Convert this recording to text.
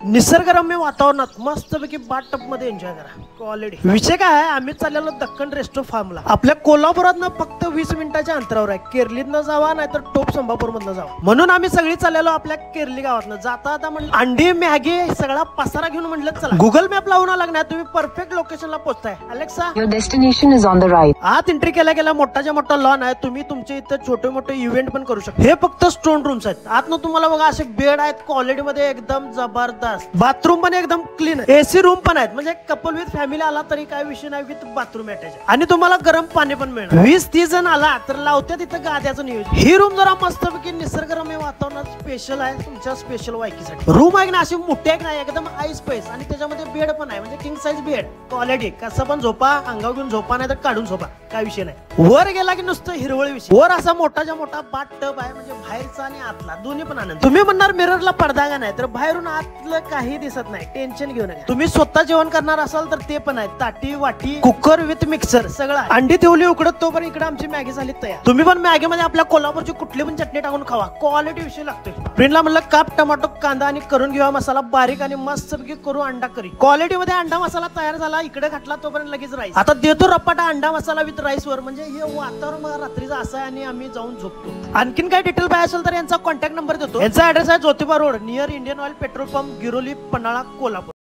निसर्गरम्य वातावरणात मस्तपैकी बाट टप मध्ये एन्जॉय करा क्वालिटी। विषय काय आहे, आम्ही चाललेलो दक्कन रेस्टो फार्मला। आपल्या कोल्हापुरातनं फक्त 20 मिनिटाच्या अंतरावर आहे। केरलीतनं जावा नाहीतर टोप संभापूर मधनं जावा, म्हणून आम्ही सगळी चाललेलो आपल्या केरली गावातनं। जाता आता म्हणलं अंडी मॅगी सगळा पसारा घेऊन म्हणलं चला गुगल मॅप लावून आला नाही, तुम्ही परफेक्ट लोकेशनला पोहोचताय। Alexa, Your destination is on the right. आत एंट्री केल्या गेल्या मोठाच्या मोठा लॉन आहे। तुम्ही तुमच्या इथं छोटे मोठे इव्हेंट पण करू शकता। हे फक्त स्टोन रूम्स आहेत। आतनं तुम्हाला बघा असे बेड आहेत क्वालिटी मध्ये एकदम जबरदस्त। बाथरूम पण एकदम क्लीन, एसी रूम पण आहेत, म्हणजे कपल विथ फॅमिली आला तरी काय विषय नाही, विथ बाथरूम अटॅच। आणि तुम्हाला गरम पाणी पण मिळणार। 20-30 जण आला तर लावत्या तिथं गाद्याचं नियोजन। ही रूम जरा मस्तपैकी निसर्गरम्य वातावरणात स्पेशल आहे तुमच्या स्पेशल वायकीसाठी। रूम आहे ना अशी मोठी आहे नाही, एकदम हाय स्पेस आणि त्याच्यामध्ये बेड पण आहे, म्हणजे किंग साइज बेड क्वालिटी। कसं पण झोपा, अंगावर घेऊन झोपा नाही तर काढून झोपा, काय विषय नाही। वर गेला की नुसतं हिरवळ विषय। वर असा मोठाच्या मोठा बाट टब आहे, म्हणजे बाहेरचा आणि आतला दोन्ही पण आनंद। तुम्ही म्हणणार मिररला पडदा का नाही, तर बाहेरून आतलं काही दिसत नाही, टेन्शन घेऊ नका। तुम्ही स्वतः जेवण करणार असाल तर ते पण आहे, ताटी वाटी कुकर विथ मिक्सर सगळं। अंडी ठेवली उकडत तोपर्यंत इकडे आमची मॅगी झाली तयार। तुम्ही पण मॅगी मध्ये आपल्या कोल्हापूरची कुठली पण चटणी टाकून खावा, क्वालिटी विषय लागतोय। फ्रेंडला म्हणलं काप टमाटो कांदा आणि करून घेऊया मसाला बारीक आणि मस्तपैकी करू अंडा करी। क्वालिटी मध्ये अंडा मसाला तयार झाला, इकडे घातला तोपर्यंत लगेच राईस। आता देतो रपाटा अंडा मसाला विथ राईस वर, म्हणजे हे वातावरण रात्रीचं असं आहे आणि आम्ही जाऊन झोपतो। आणखीन काय डिटेल पाहिजे असेल तर यांचा कॉन्टॅक्ट नंबर देतो। यांचा ऍड्रेस आहे Jyotiba road near Indian Oil petrol pump Giroli Panhala Kolhapur.